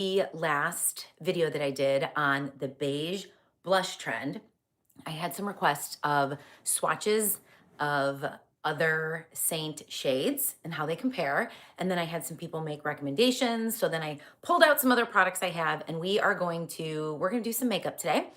The last video that I did on the beige blush trend, I had some requests of swatches of other Saint shades and how they compare. And then I had some people make recommendations. So then I pulled out some other products I have, and we're gonna do some makeup today.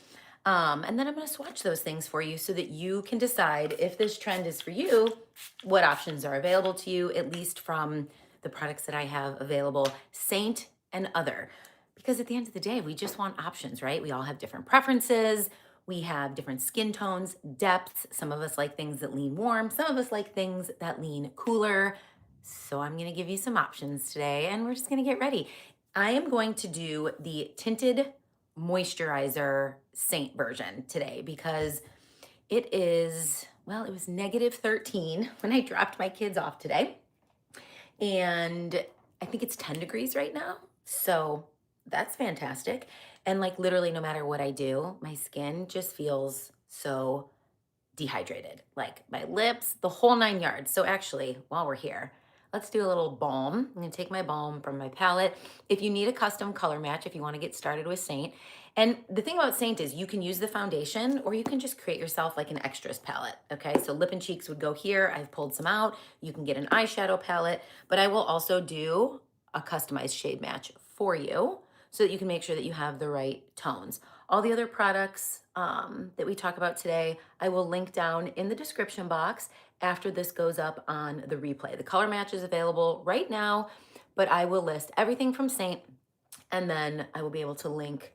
And then I'm gonna swatch those things for you so that you can decide if this trend is for you, what options are available to you, at least from the products that I have available, Saint and other. Because at the end of the day, we just want options, right? We all have different preferences. We have different skin tones, depths. Some of us like things that lean warm. Some of us like things that lean cooler. So I'm going to give you some options today, and we're just going to get ready. I am going to do the tinted moisturizer Saint version today because it is, well, it was negative 13 when I dropped my kids off today. And I think it's 10 degrees right now. So that's fantastic. And like literally, no matter what I do, my skin just feels so dehydrated, like my lips, the whole 9 yards. So actually, while we're here, let's do a little balm. I'm gonna take my balm from my palette. If you need a custom color match, if you wanna get started with Saint, and the thing about Saint is you can use the foundation or you can just create yourself like an extras palette, okay? So lip and cheeks would go here. I've pulled some out. You can get an eyeshadow palette, but I will also do a customized shade match for you so that you can make sure that you have the right tones. All the other products that we talk about today, I will link down in the description box after this goes up on the replay. The color match is available right now, but I will list everything from Saint, and then I will be able to link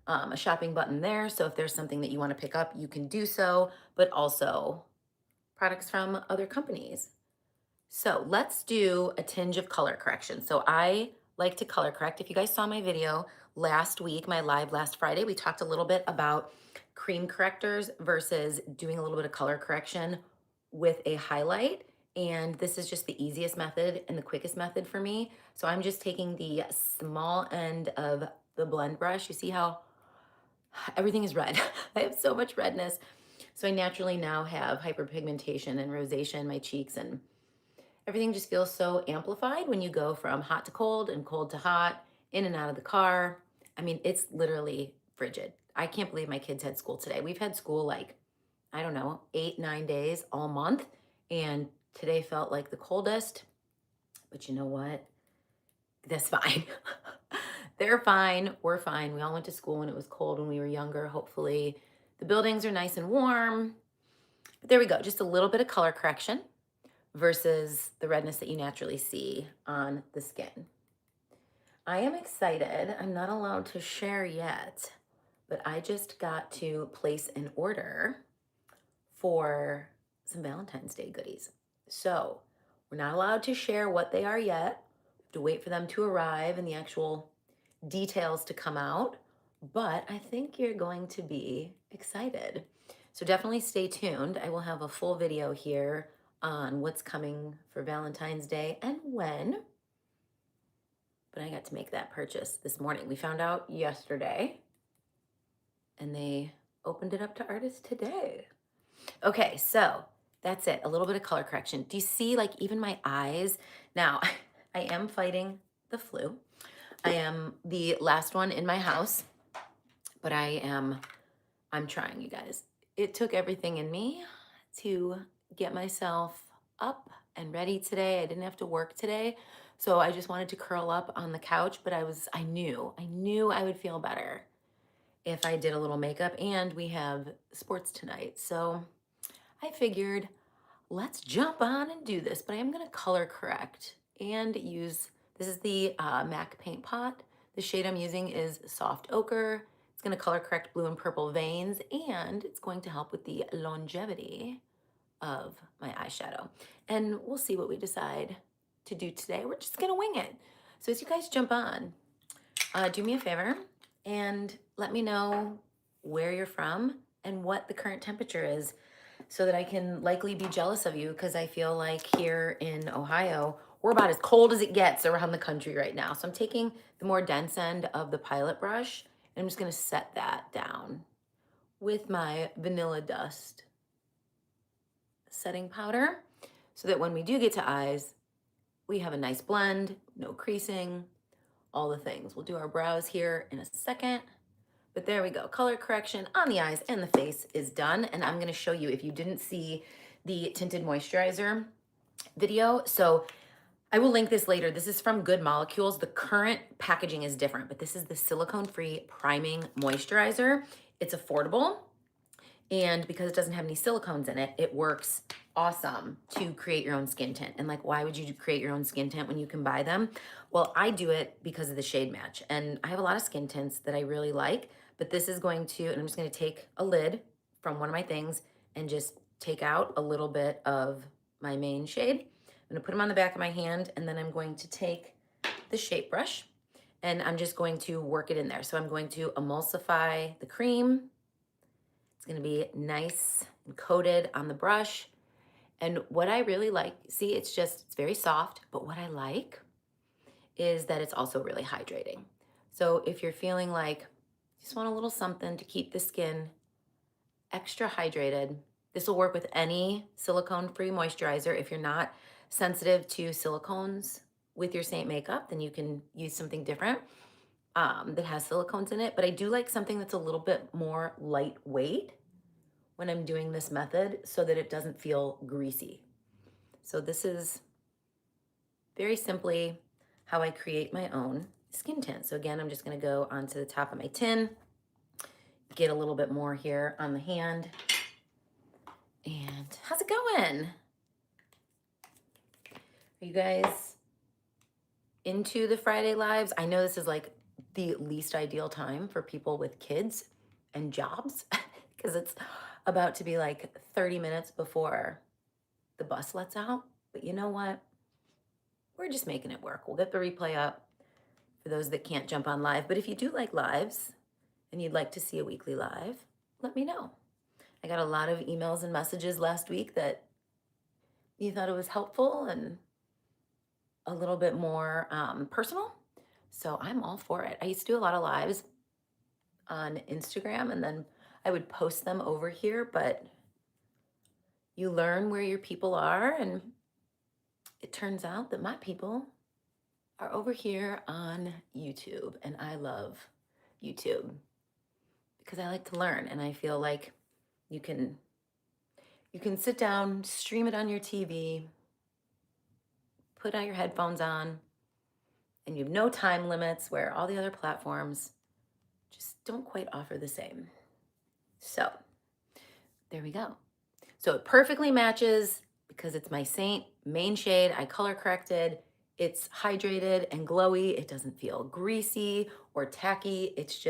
a shopping button there. So if there's something that you want to pick up, you can do so, but also products from other companies. So let's do a tinge of color correction. So I like to color correct. If you guys saw my video last week, my live last Friday, we talked a little bit about cream correctors versus doing a little bit of color correction with a highlight. And this is just the easiest method and the quickest method for me. So I'm just taking the small end of the blend brush. You see how everything is red. I have so much redness. So I naturally now have hyperpigmentation and rosacea in my cheeks, and everything just feels so amplified when you go from hot to cold and cold to hot, in and out of the car. I mean, it's literally frigid. I can't believe my kids had school today. We've had school like, I don't know, 8, 9 days all month. And today felt like the coldest. But you know what? That's fine. They're fine. We're fine. We all went to school when it was cold when we were younger. Hopefully, the buildings are nice and warm. But there we go. Just a little bit of color correction versus the redness that you naturally see on the skin. I am excited. I'm not allowed to share yet, but I just got to place an order for some Valentine's Day goodies. So we're not allowed to share what they are yet. We have to wait for them to arrive and the actual details to come out, but I think you're going to be excited. So definitely stay tuned. I will have a full video here on what's coming for Valentine's Day and when. But I got to make that purchase this morning. We found out yesterday and they opened it up to artists today. Okay, so that's it. A little bit of color correction. Do you see like even my eyes? Now, I am fighting the flu. I am the last one in my house, but I'm trying, you guys. It took everything in me to get myself up and ready today. I didn't have to work today. So I just wanted to curl up on the couch, but I knew I would feel better if I did a little makeup, and we have sports tonight. So I figured let's jump on and do this, but I am gonna color correct and use, this is the MAC paint pot. The shade I'm using is Soft Ochre. It's gonna color correct blue and purple veins, and it's going to help with the longevity of my eyeshadow. And we'll see what we decide to do today. We're just gonna wing it. So as you guys jump on, do me a favor and let me know where you're from and what the current temperature is so that I can likely be jealous of you, because I feel like here in Ohio, we're about as cold as it gets around the country right now. So I'm taking the more dense end of the Pilot brush and I'm just gonna set that down with my Vanilla Dust setting powder so that when we do get to eyes, we have a nice blend, no creasing, all the things. We'll do our brows here in a second. But there we go. Color correction on the eyes and the face is done. And I'm going to show you, if you didn't see the tinted moisturizer video. So I will link this later. This is from Good Molecules. The current packaging is different, but this is the silicone-free priming moisturizer. It's affordable. And because it doesn't have any silicones in it, it works awesome to create your own skin tint. And like, why would you create your own skin tint when you can buy them? Well, I do it because of the shade match. And I have a lot of skin tints that I really like, but this is going to, and I'm just going to take a lid from one of my things and just take out a little bit of my main shade. I'm going to put them on the back of my hand, and then I'm going to take the shape brush and I'm just going to work it in there. So I'm going to emulsify the cream. It's going to be nice and coated on the brush. And what I really like, see, it's very soft, but what I like is that it's also really hydrating. So if you're feeling like you just want a little something to keep the skin extra hydrated, this will work with any silicone-free moisturizer. If you're not sensitive to silicones with your Saint makeup, then you can use something different that has silicones in it. But I do like something that's a little bit more lightweight when I'm doing this method so that it doesn't feel greasy. So this is very simply how I create my own skin tint. So again, I'm just gonna go onto the top of my tin, get a little bit more here on the hand. And how's it going? Are you guys into the Friday lives? I know this is like the least ideal time for people with kids and jobs because it's about to be like 30 minutes before the bus lets out. But you know what? We're just making it work. We'll get the replay up for those that can't jump on live. But if you do like lives and you'd like to see a weekly live, let me know. I got a lot of emails and messages last week that you thought it was helpful and a little bit more personal. So I'm all for it. I used to do a lot of lives on Instagram and then I would post them over here, but you learn where your people are, and it turns out that my people are over here on YouTube, and I love YouTube because I like to learn, and I feel like you can sit down, stream it on your TV, put on your headphones on, and you have no time limits where all the other platforms just don't quite offer the same. So there we go. So it perfectly matches because it's my Saint main shade. I color corrected. It's hydrated and glowy. It doesn't feel greasy or tacky. It's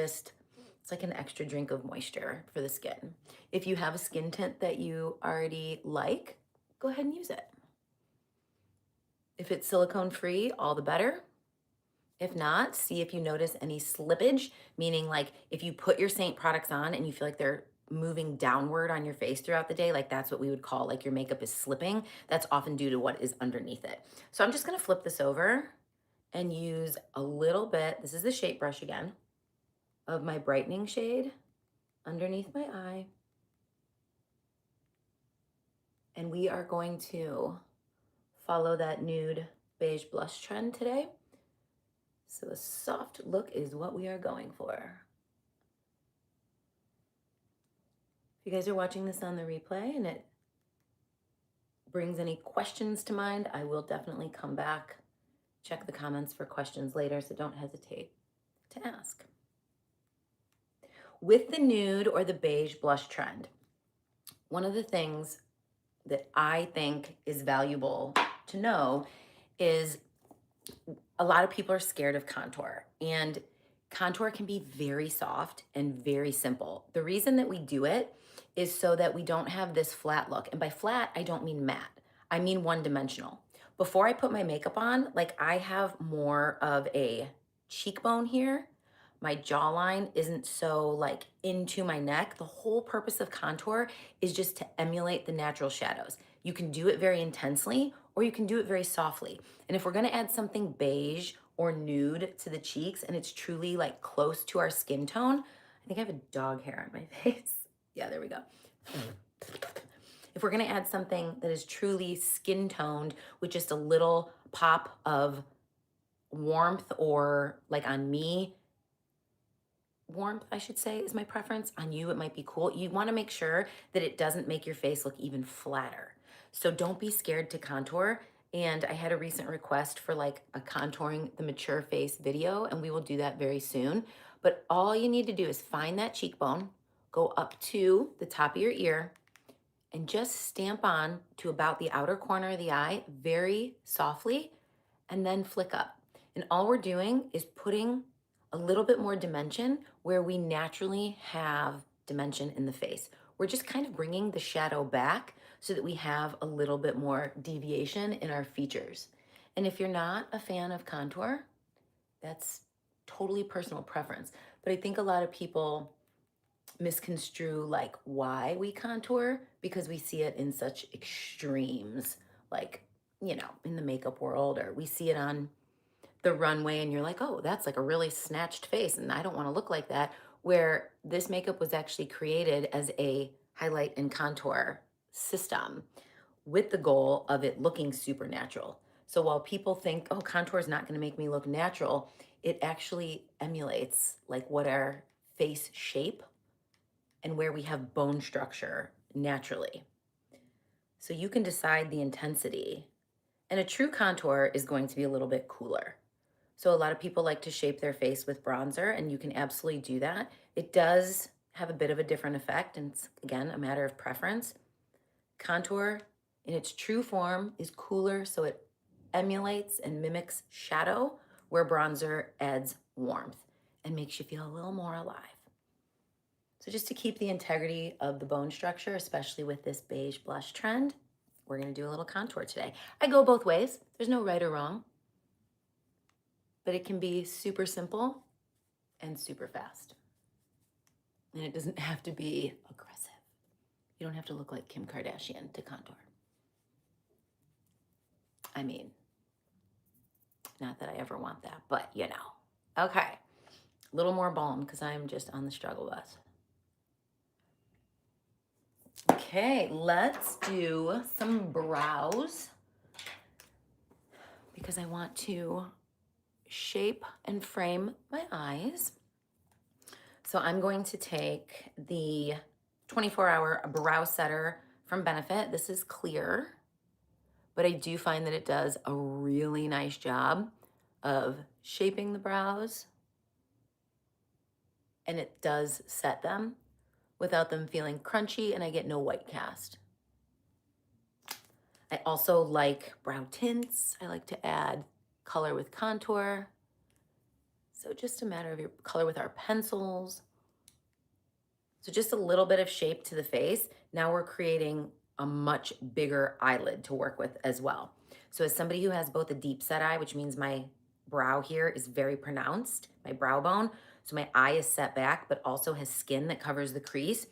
like an extra drink of moisture for the skin. If you have a skin tint that you already like, go ahead and use it. If it's silicone free, all the better. If not, see if you notice any slippage, meaning like if you put your Saint products on and you feel like they're moving downward on your face throughout the day, like that's what we would call like your makeup is slipping. That's often due to what is underneath it. So I'm just gonna flip this over and use a little bit, this is the shape brush again, of my brightening shade underneath my eye. And we are going to follow that nude beige blush trend today. So a soft look is what we are going for. If you guys are watching this on the replay and it brings any questions to mind, I will definitely come back, check the comments for questions later, so don't hesitate to ask. With the nude or the beige blush trend, one of the things that I think is valuable to know is a lot of people are scared of contour, and contour can be very soft and very simple. The reason that we do it is so that we don't have this flat look. And by flat, I don't mean matte. I mean one-dimensional. Before I put my makeup on, like I have more of a cheekbone here. My jawline isn't so like into my neck. The whole purpose of contour is just to emulate the natural shadows. You can do it very intensely or you can do it very softly. And if we're gonna add something beige or nude to the cheeks and it's truly like close to our skin tone, I think I have a dog hair on my face. Yeah, there we go. If we're gonna add something that is truly skin toned with just a little pop of warmth, or like on me, warmth, I should say, is my preference. On you, it might be cool. You want to make sure that it doesn't make your face look even flatter. So don't be scared to contour. And I had a recent request for like a contouring the mature face video, and we will do that very soon. But all you need to do is find that cheekbone, go up to the top of your ear, and just stamp on to about the outer corner of the eye very softly, and then flick up. And all we're doing is putting a little bit more dimension where we naturally have dimension in the face. We're just kind of bringing the shadow back so that we have a little bit more deviation in our features. And if you're not a fan of contour, that's totally personal preference. But I think a lot of people misconstrue like why we contour, because we see it in such extremes, like, you know, in the makeup world, or we see it on the runway and you're like, oh, that's like a really snatched face and I don't want to look like that. Where this makeup was actually created as a highlight and contour system with the goal of it looking super natural. So while people think, oh, contour is not going to make me look natural, it actually emulates like what our face shape and where we have bone structure naturally. So you can decide the intensity. And a true contour is going to be a little bit cooler. So a lot of people like to shape their face with bronzer, and you can absolutely do that. It does have a bit of a different effect, and it's, again, a matter of preference. Contour in its true form is cooler, so it emulates and mimics shadow, where bronzer adds warmth and makes you feel a little more alive. So just to keep the integrity of the bone structure, especially with this beige blush trend, we're gonna do a little contour today. I go both ways. There's no right or wrong, but it can be super simple and super fast. And it doesn't have to be aggressive. You don't have to look like Kim Kardashian to contour. I mean, not that I ever want that, but you know. Okay, a little more balm because I'm just on the struggle bus. Okay, let's do some brows because I want to shape and frame my eyes. So I'm going to take the 24-hour brow setter from Benefit. This is clear, but I do find that it does a really nice job of shaping the brows, and it does set them without them feeling crunchy, and I get no white cast. I also like brow tints. I like to add color with contour. So just a matter of your color with our pencils. So just a little bit of shape to the face. Now we're creating a much bigger eyelid to work with as well. So as somebody who has both a deep set eye, which means my brow here is very pronounced, my brow bone, so my eye is set back, but also has skin that covers the crease,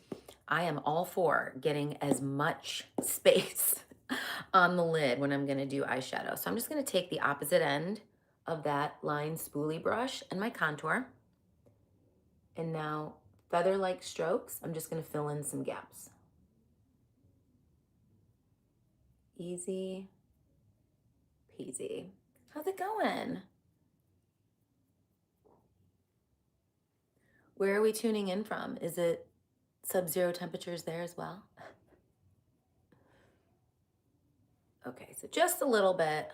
I am all for getting as much space on the lid when I'm gonna do eyeshadow. So I'm just gonna take the opposite end of that line spoolie brush and my contour. And now feather-like strokes, I'm just gonna fill in some gaps. Easy peasy. How's it going? Where are we tuning in from? Is it sub-zero temperatures there as well? Okay, so just a little bit.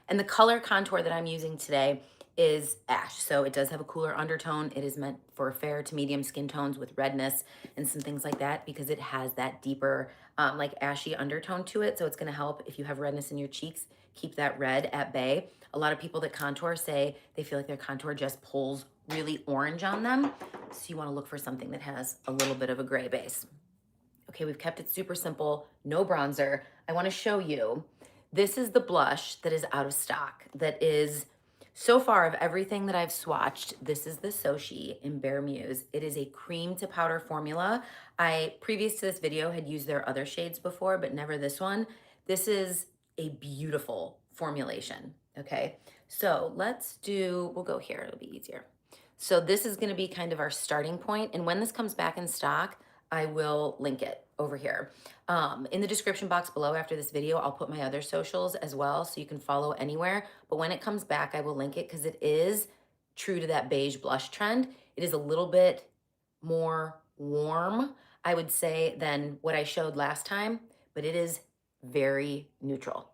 And the color contour that I'm using today is ash. So it does have a cooler undertone. It is meant for fair to medium skin tones with redness and some things like that, because it has that deeper like ashy undertone to it. So it's gonna help if you have redness in your cheeks, keep that red at bay. A lot of people that contour say they feel like their contour just pulls really orange on them. So you wanna look for something that has a little bit of a gray base. Okay, we've kept it super simple, no bronzer. I wanna show you, this is the blush that is out of stock, that is, so far of everything that I've swatched, this is the Xoxo in Bare Muse. It is a cream to powder formula. I, previous to this video, had used their other shades before, but never this one. This is a beautiful formulation, okay? So let's do, we'll go here, it'll be easier. So this is gonna be kind of our starting point, and when this comes back in stock, I will link it over here. In the description box below after this video, I'll put my other socials as well so you can follow anywhere. But when it comes back, I will link it because it is true to that beige blush trend. It is a little bit more warm, I would say, than what I showed last time, but it is very neutral.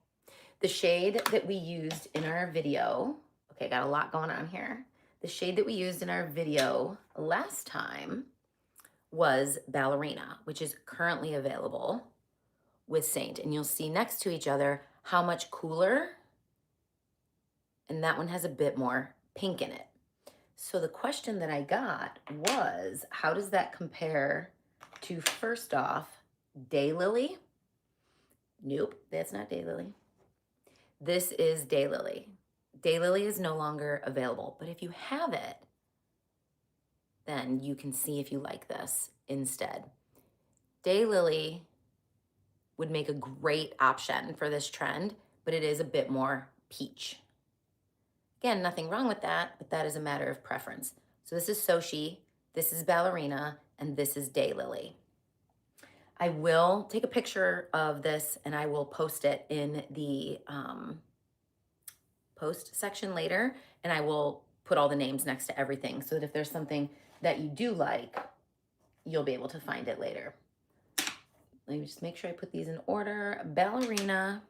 The shade that we used in our video, okay, got a lot going on here. The shade that we used in our video last time was Ballerina, which is currently available with Saint. And you'll see next to each other how much cooler, and that one has a bit more pink in it. So the question that I got was, how does that compare to, first off, Daylily? Nope, that's not Daylily. This is Daylily. Daylily is no longer available, but if you have it, then you can see if you like this instead. Daylily would make a great option for this trend, but it is a bit more peach. Again, nothing wrong with that, but that is a matter of preference. So this is Xoxo, this is Ballerina, and this is Daylily. I will take a picture of this and I will post it in the post section later, and I will put all the names next to everything so that if there's something that you do like, you'll be able to find it later. Let me just make sure I put these in order. Ballerina,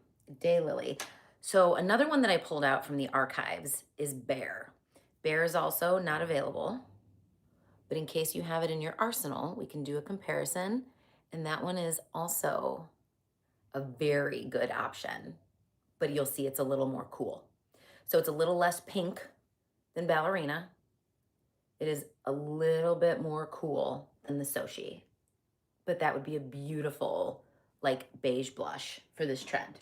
Daylily. So another one that I pulled out from the archives is Beige. Beige is also not available, but in case you have it in your arsenal, we can do a comparison. And that one is also a very good option, but you'll see it's a little more cool. So it's a little less pink than Ballerina. It is a little bit more cool than the Xoxo, but that would be a beautiful like beige blush for this trend.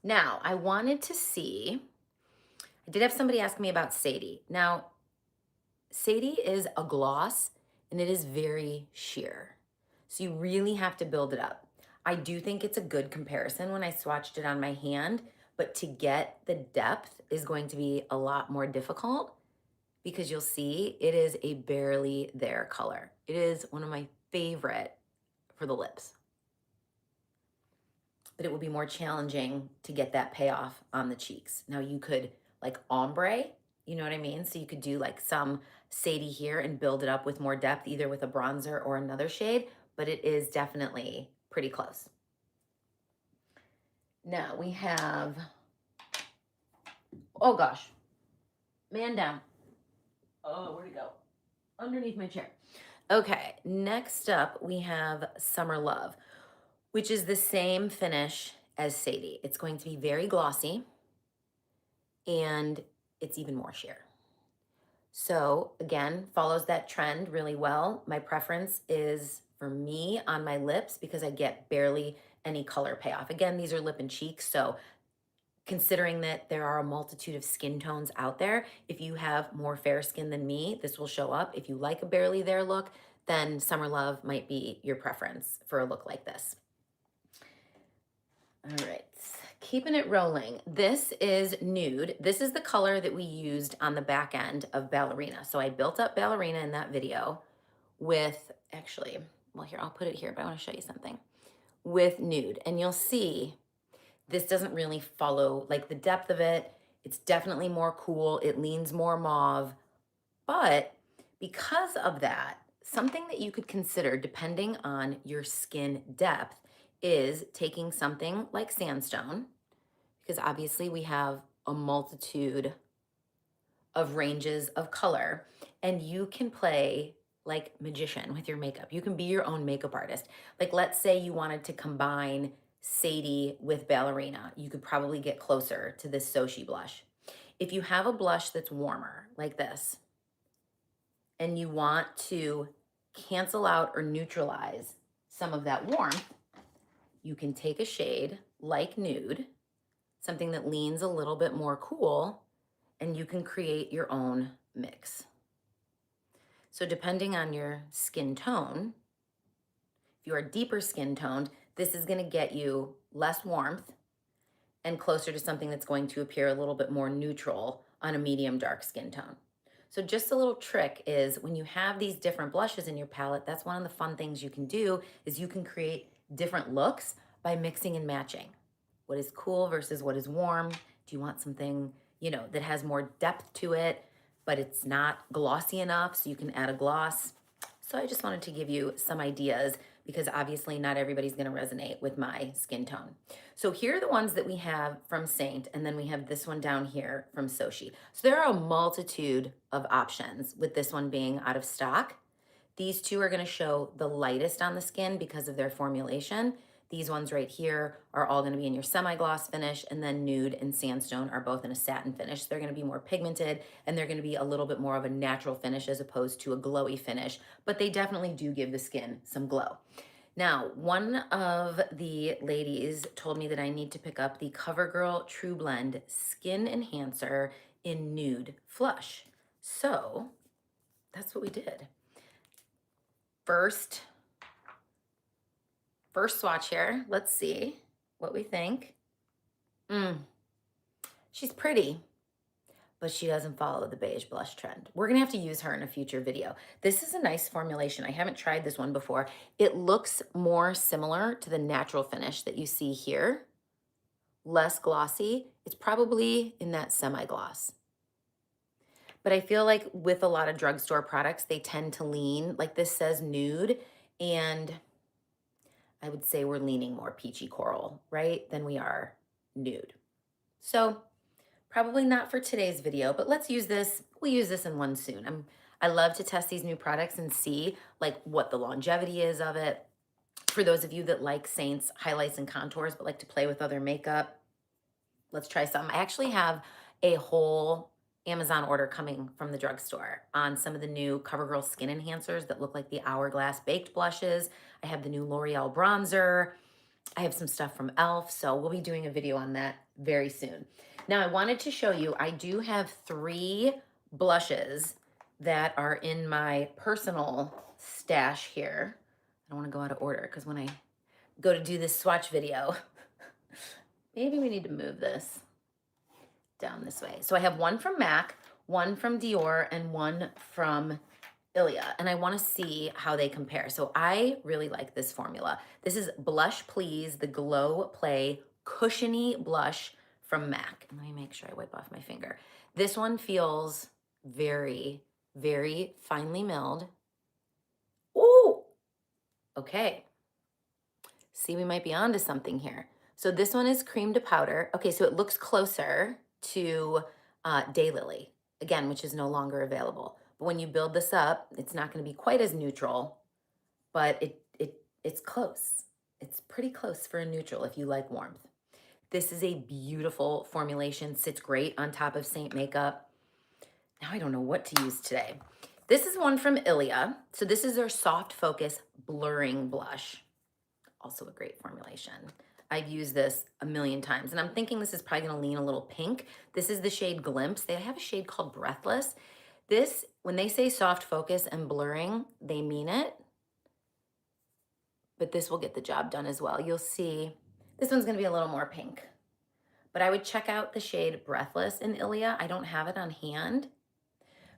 Now, I wanted to see, I did have somebody ask me about Sadie. Now, Sadie is a gloss and it is very sheer. So you really have to build it up. I do think it's a good comparison when I swatched it on my hand, but to get the depth is going to be a lot more difficult because you'll see it is a barely there color. It is one of my favorite for the lips, but it will be more challenging to get that payoff on the cheeks. Now you could like ombre, you know what I mean? So you could do like some Sadie here and build it up with more depth, either with a bronzer or another shade, but it is definitely pretty close. Now we have, oh gosh, man down. Oh, where'd it go? Underneath my chair. Okay, next up we have Summer Love, which is the same finish as Sadie. It's going to be very glossy and it's even more sheer. So again, follows that trend really well. My preference is for me on my lips because I get barely any color payoff. Again, these are lip and cheeks, so considering that there are a multitude of skin tones out there, if you have more fair skin than me, this will show up. If you like a barely there look, then Summer Love might be your preference for a look like this. All right, keeping it rolling. This is Nude. This is the color that we used on the back end of Ballerina. So I built up Ballerina in that video with, actually, well here, I'll put it here, but I want to show you something. With Nude, and you'll see this doesn't really follow like the depth of it. It's definitely more cool. It leans more mauve, but because of that, something that you could consider depending on your skin depth is taking something like Sandstone, because obviously we have a multitude of ranges of color, and you can play like magician with your makeup. You can be your own makeup artist. Like let's say you wanted to combine Sadie with Ballerina, you could probably get closer to this Xoxo blush. If you have a blush that's warmer like this, and you want to cancel out or neutralize some of that warmth, you can take a shade like Nude, something that leans a little bit more cool, and you can create your own mix. So depending on your skin tone, if you are deeper skin toned, this is going to get you less warmth and closer to something that's going to appear a little bit more neutral on a medium dark skin tone. So just a little trick is when you have these different blushes in your palette, that's one of the fun things you can do is you can create different looks by mixing and matching. What is cool versus what is warm? Do you want something, you know, that has more depth to it, but it's not glossy enough so you can add a gloss? So I just wanted to give you some ideas because obviously not everybody's going to resonate with my skin tone. So here are the ones that we have from Saint, and then we have this one down here from Sochi. So there are a multitude of options with this one being out of stock. These two are going to show the lightest on the skin because of their formulation. These ones right here are all going to be in your semi-gloss finish, and then Nude and Sandstone are both in a satin finish. They're going to be more pigmented, and they're going to be a little bit more of a natural finish as opposed to a glowy finish, but they definitely do give the skin some glow. Now, one of the ladies told me that I need to pick up the CoverGirl True Blend Skin Enhancer in Nude Flush. So that's what we did. First swatch here. Let's see what we think. She's pretty, but she doesn't follow the beige blush trend. We're gonna have to use her in a future video. This is a nice formulation. I haven't tried this one before. It looks more similar to the natural finish that you see here. Less glossy. It's probably in that semi-gloss. But I feel like with a lot of drugstore products, they tend to lean, like this says nude, and I would say we're leaning more peachy coral, right, than we are nude. So probably not for today's video, but let's use this. We'll use this in one soon. I love to test these new products and see like what the longevity is of it. For those of you that like Saint's highlights and contours, but like to play with other makeup, let's try some. I actually have a whole Amazon order coming from the drugstore on some of the new CoverGirl skin enhancers that look like the Hourglass baked blushes. I have the new L'Oreal bronzer. I have some stuff from e.l.f. So we'll be doing a video on that very soon. Now I wanted to show you, I do have 3 blushes that are in my personal stash here. I don't want to go out of order because when I go to do this swatch video, maybe we need to move this down this way. So I have one from MAC, one from Dior, and one from Ilia, and I want to see how they compare. So I really like this formula. This is Blush Please, the Glow Play Cushiony Blush from MAC. And let me make sure I wipe off my finger. This one feels very, very finely milled. Ooh, okay. See, we might be onto something here. So this one is cream to powder. Okay, so it looks closer to Daylily, again, which is no longer available. But when you build this up, it's not going to be quite as neutral, but it's close. It's pretty close for a neutral if you like warmth. This is a beautiful formulation, sits great on top of Saint makeup. Now I don't know what to use today. This is one from Ilia. So this is their Soft Focus Blurring Blush. Also a great formulation. I've used this a million times, and I'm thinking this is probably gonna lean a little pink. This is the shade Glimpse. They have a shade called Breathless. This, when they say soft focus and blurring, they mean it, but this will get the job done as well. You'll see, this one's gonna be a little more pink, but I would check out the shade Breathless in Ilia. I don't have it on hand,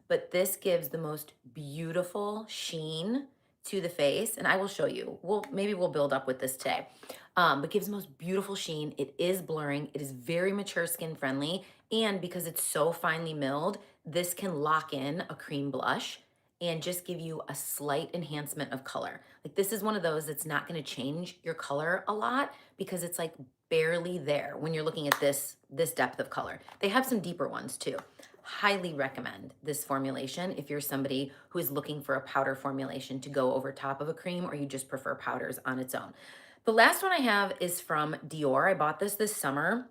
but this gives the most beautiful sheen to the face, and I will show you. Maybe we'll build up with this today. But gives the most beautiful sheen. It is blurring. It is very mature skin friendly, and because it's so finely milled, this can lock in a cream blush and just give you a slight enhancement of color. Like this is one of those that's not going to change your color a lot because it's like barely there when you're looking at this depth of color. They have some deeper ones too. Highly recommend this formulation if you're somebody who is looking for a powder formulation to go over top of a cream, or you just prefer powders on its own. The last one I have is from Dior. I bought this summer.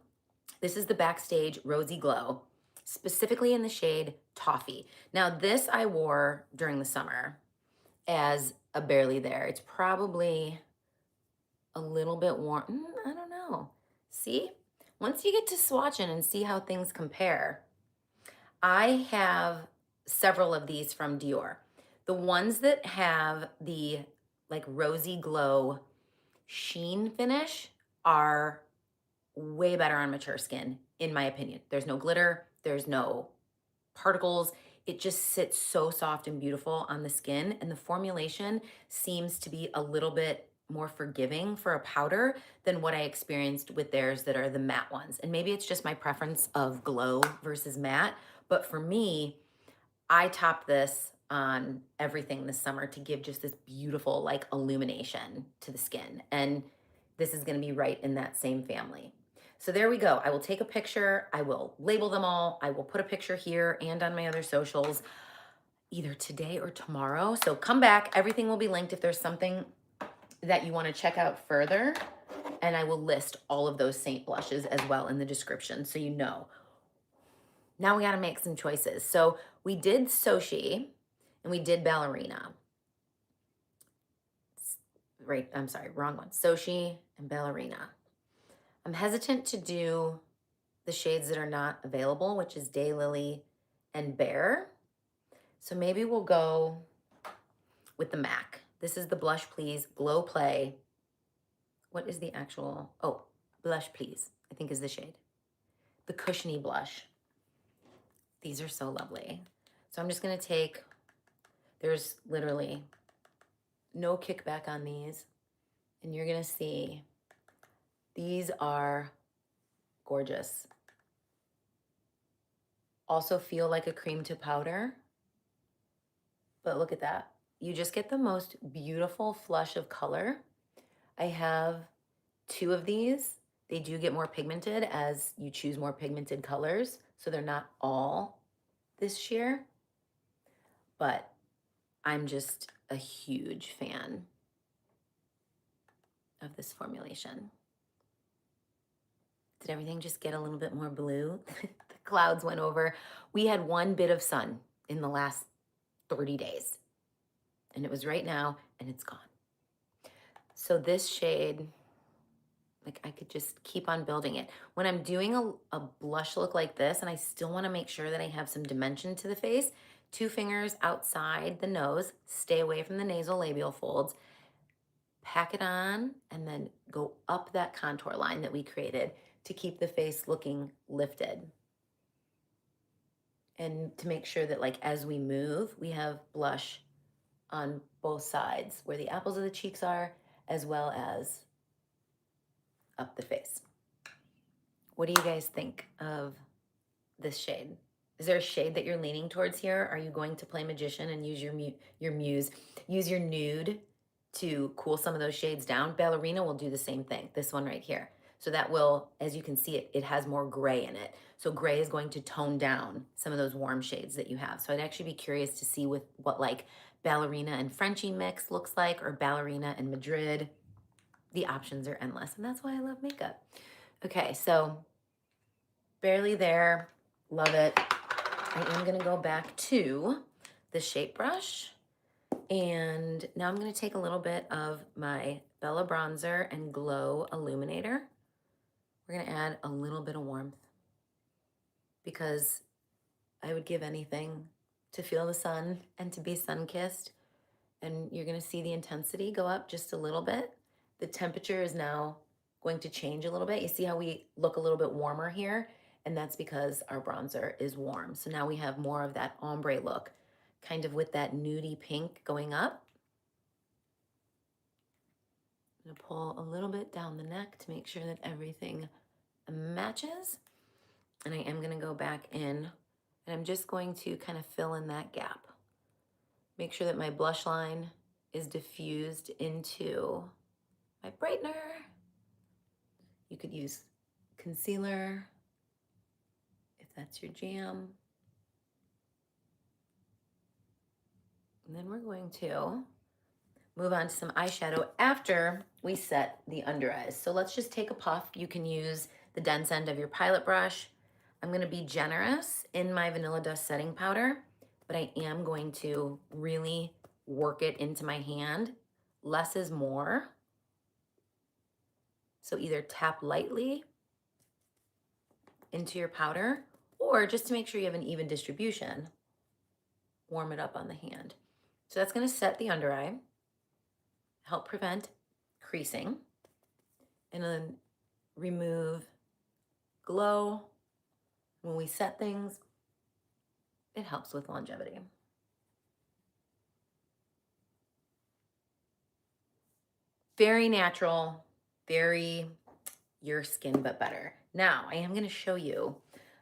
This is the Backstage Rosy Glow, specifically in the shade Toffee. Now this I wore during the summer as a barely there. It's probably a little bit warm. I don't know. See, once you get to swatching and see how things compare, I have several of these from Dior. The ones that have the like rosy glow sheen finish are way better on mature skin, in my opinion. There's no glitter, there's no particles. It just sits so soft and beautiful on the skin, and the formulation seems to be a little bit more forgiving for a powder than what I experienced with theirs that are the matte ones. And maybe it's just my preference of glow versus matte, but for me, I topped this on everything this summer to give just this beautiful like illumination to the skin. And this is gonna be right in that same family. So there we go. I will take a picture. I will label them all. I will put a picture here and on my other socials either today or tomorrow. So come back. Everything will be linked if there's something that you want to check out further. And I will list all of those Saint blushes as well in the description so you know. Now we got to make some choices. So we did Xoxo and we did Ballerina. Right, I'm sorry, wrong one. Xoxo and Ballerina. I'm hesitant to do the shades that are not available, which is Daylily and Beige. So maybe we'll go with the MAC. This is the Blush Please Glow Play. What is the actual, oh, Blush Please, I think is the shade. The cushiony blush. These are so lovely. So I'm just gonna take, there's literally no kickback on these. And you're gonna see, these are gorgeous. Also feel like a cream to powder, but look at that. You just get the most beautiful flush of color. I have 2 of these. They do get more pigmented as you choose more pigmented colors, so they're not all this sheer, but I'm just a huge fan of this formulation. Did everything just get a little bit more blue? The clouds went over. We had 1 bit of sun in the last 30 days, and it was right now, and it's gone. So this shade, like I could just keep on building it. When I'm doing a blush look like this, and I still wanna make sure that I have some dimension to the face, 2 fingers outside the nose, stay away from the nasal labial folds, pack it on, and then go up that contour line that we created to keep the face looking lifted. And to make sure that like as we move, we have blush on both sides where the apples of the cheeks are, as well as up the face. What do you guys think of this shade? Is there a shade that you're leaning towards here? Are you going to play magician and use your muse, use your nude to cool some of those shades down? Ballerina will do the same thing, this one right here. So that will, as you can see, it has more gray in it. So gray is going to tone down some of those warm shades that you have. So I'd actually be curious to see what like Ballerina and Frenchie mix looks like, or Ballerina and Madrid. The options are endless, and that's why I love makeup. Okay, so barely there, love it. I am gonna go back to the shape brush, and now I'm gonna take a little bit of my Bella Bronzer and Glow Illuminator. We're gonna add a little bit of warmth because I would give anything to feel the sun and to be sun-kissed. And you're gonna see the intensity go up just a little bit. The temperature is now going to change a little bit. You see how we look a little bit warmer here? And that's because our bronzer is warm. So now we have more of that ombre look, kind of with that nudie pink going up. I'm gonna pull a little bit down the neck to make sure that everything matches. And I am gonna go back in, and I'm just going to kind of fill in that gap. Make sure that my blush line is diffused into my brightener. You could use concealer if that's your jam. And then we're going to move on to some eyeshadow after we set the under eyes. So let's just take a puff. You can use the dense end of your pilot brush. I'm gonna be generous in my Vanilla Dust setting powder, but I am going to really work it into my hand. Less is more. So either tap lightly into your powder, or just to make sure you have an even distribution, warm it up on the hand. So that's gonna set the under eye, help prevent creasing, and then remove glow. When we set things, it helps with longevity. Very natural, very your skin, but better. Now, I am going to show you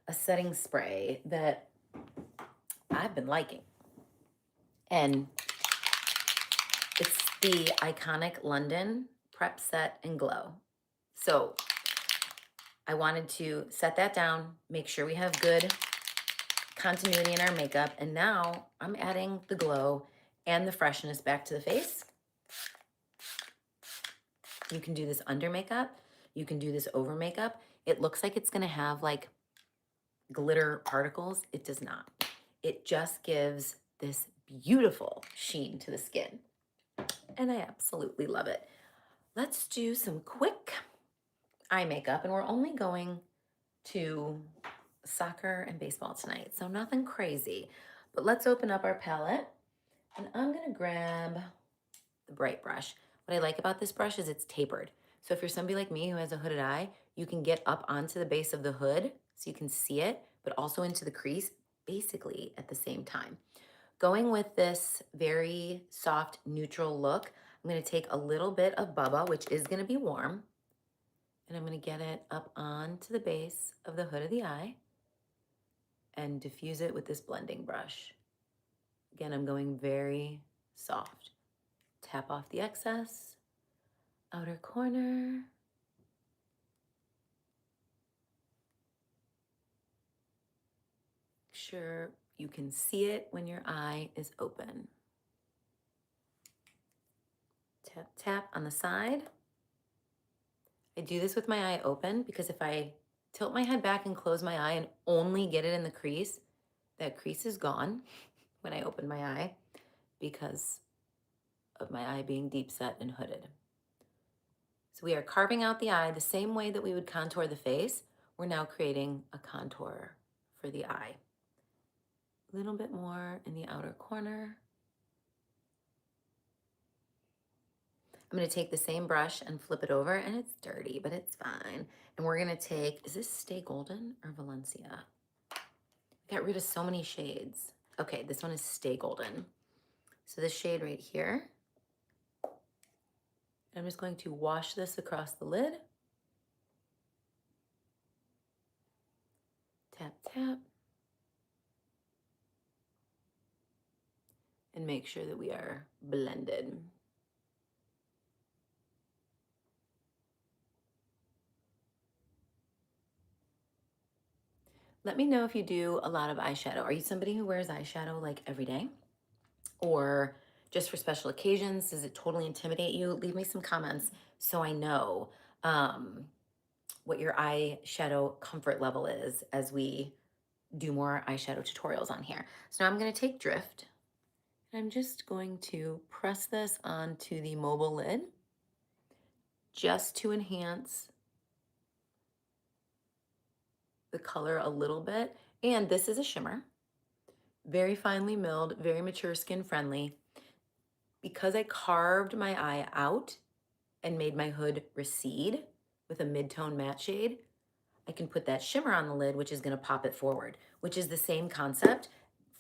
a setting spray that I've been liking. And it's the iconic London Prep Set and Glow. So I wanted to set that down, make sure we have good continuity in our makeup. And now I'm adding the glow and the freshness back to the face. You can do this under makeup. You can do this over makeup. It looks like it's gonna have like glitter particles. It does not. It just gives this beautiful sheen to the skin. And I absolutely love it. Let's do some quick eye makeup, and we're only going to soccer and baseball tonight, so nothing crazy. But let's open up our palette, and I'm gonna grab the bright brush. What I like about this brush is it's tapered. So if you're somebody like me who has a hooded eye, you can get up onto the base of the hood so you can see it, but also into the crease basically at the same time. Going with this very soft, neutral look, I'm gonna take a little bit of Bubba, which is gonna be warm, and I'm gonna get it up onto the base of the hood of the eye and diffuse it with this blending brush. Again, I'm going very soft. Tap off the excess, outer corner. Make sure you can see it when your eye is open. Tap, tap on the side. I do this with my eye open because if I tilt my head back and close my eye and only get it in the crease, that crease is gone when I open my eye because of my eye being deep set and hooded. So we are carving out the eye the same way that we would contour the face. We're now creating a contour for the eye. A little bit more in the outer corner. I'm gonna take the same brush and flip it over, and it's dirty, but it's fine. And we're gonna take, is this Stay Golden or Valencia? I got rid of so many shades. Okay, this one is Stay Golden. So this shade right here, I'm just going to wash this across the lid. Tap, tap. And make sure that we are blended. Let me know if you do a lot of eyeshadow. Are you somebody who wears eyeshadow like every day? Or just for special occasions? Does it totally intimidate you? Leave me some comments so I know what your eyeshadow comfort level is as we do more eyeshadow tutorials on here. So now I'm gonna take Drift, and I'm just going to press this onto the mobile lid just to enhance the color a little bit. And this is a shimmer, very finely milled, very mature skin friendly. Because I carved my eye out and made my hood recede with a mid-tone matte shade, I can put that shimmer on the lid, which is gonna pop it forward, which is the same concept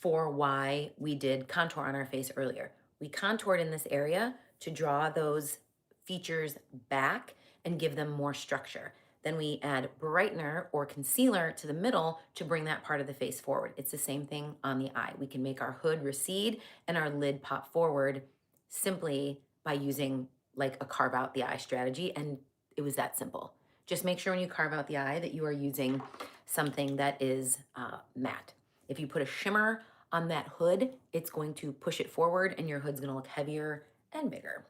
for why we did contour on our face earlier. We contoured in this area to draw those features back and give them more structure. Then we add brightener or concealer to the middle to bring that part of the face forward. It's the same thing on the eye. We can make our hood recede and our lid pop forward simply by using like a carve out the eye strategy, and it was that simple. Just make sure when you carve out the eye that you are using something that is matte. If you put a shimmer on that hood, it's going to push it forward and your hood's gonna look heavier and bigger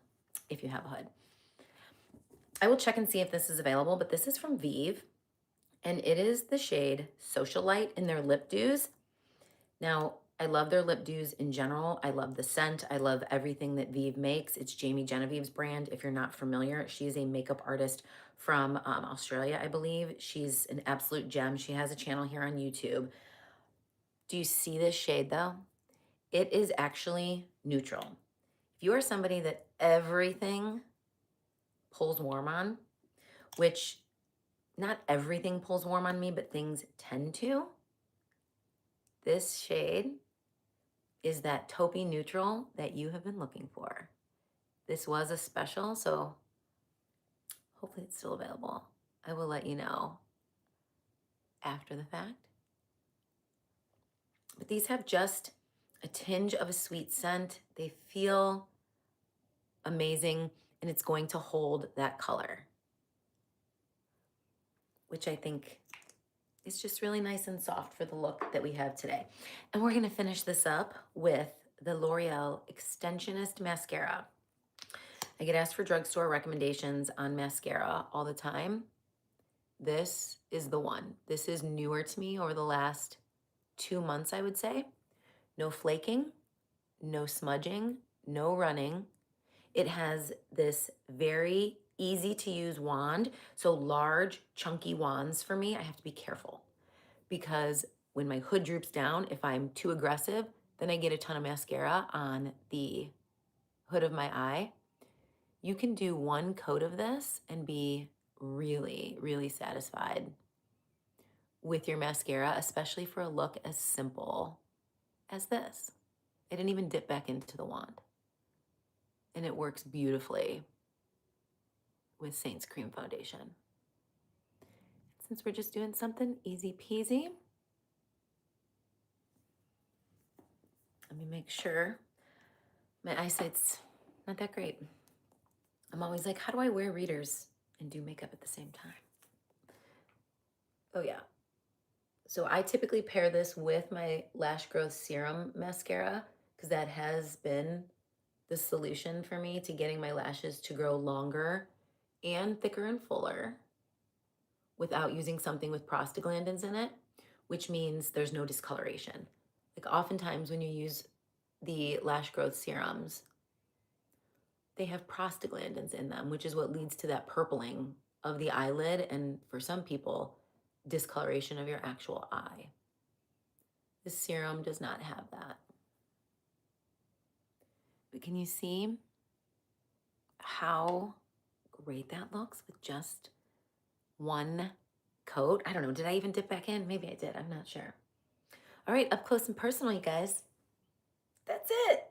if you have a hood. I will check and see if this is available, but this is from Vive, and it is the shade Socialite in their Lip Dews. Now, I love their lip dews in general. I love the scent. I love everything that Vive makes. It's Jamie Genevieve's brand. If you're not familiar, she's a makeup artist from Australia, I believe. She's an absolute gem. She has a channel here on YouTube. Do you see this shade though? It is actually neutral. If you are somebody that everything pulls warm on, which not everything pulls warm on me, but things tend to, this shade is that taupey neutral that you have been looking for. This was a special, so Hopefully it's still available. I will let you know after the fact. But these have just a tinge of a sweet scent. They feel amazing, and it's going to hold that color, which I think is just really nice and soft for the look that we have today. And we're gonna finish this up with the L'Oreal Extensionist Mascara. I get asked for drugstore recommendations on mascara all the time. This is the one. This is newer to me over the last 2 months, I would say. No flaking, no smudging, no running. It has this very easy to use wand. So large, chunky wands for me, I have to be careful because when my hood droops down, if I'm too aggressive, then I get a ton of mascara on the hood of my eye. You can do one coat of this and be really, really satisfied with your mascara, especially for a look as simple as this. I didn't even dip back into the wand. And it works beautifully with Saint's Cream Foundation. Since we're just doing something easy peasy, let me make sure my eyesight's not that great. I'm always like, how do I wear readers and do makeup at the same time? Oh yeah. So I typically pair this with my Lash Growth Serum Mascara because that has been the solution for me to getting my lashes to grow longer and thicker and fuller without using something with prostaglandins in it, which means there's no discoloration. Like oftentimes when you use the lash growth serums, they have prostaglandins in them, which is what leads to that purpling of the eyelid and for some people, discoloration of your actual eye. This serum does not have that. But can you see how great that looks with just one coat? I don't know, did I even dip back in? Maybe I did, I'm not sure. All right, up close and personal, you guys. That's it.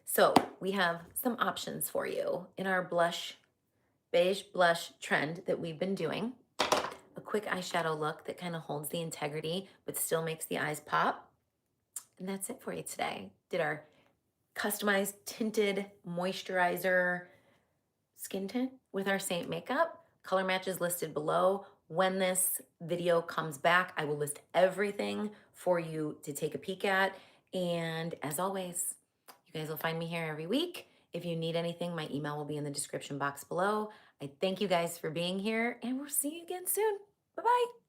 So we have some options for you in our beige blush trend that we've been doing. A quick eyeshadow look that kind of holds the integrity, but still makes the eyes pop. And that's it for you today. Did our customized tinted moisturizer skin tint with our Saint makeup. Color matches listed below. When this video comes back, I will list everything for you to take a peek at. And as always, you guys will find me here every week. If you need anything, my email will be in the description box below. I thank you guys for being here, and we'll see you again soon. Bye-bye.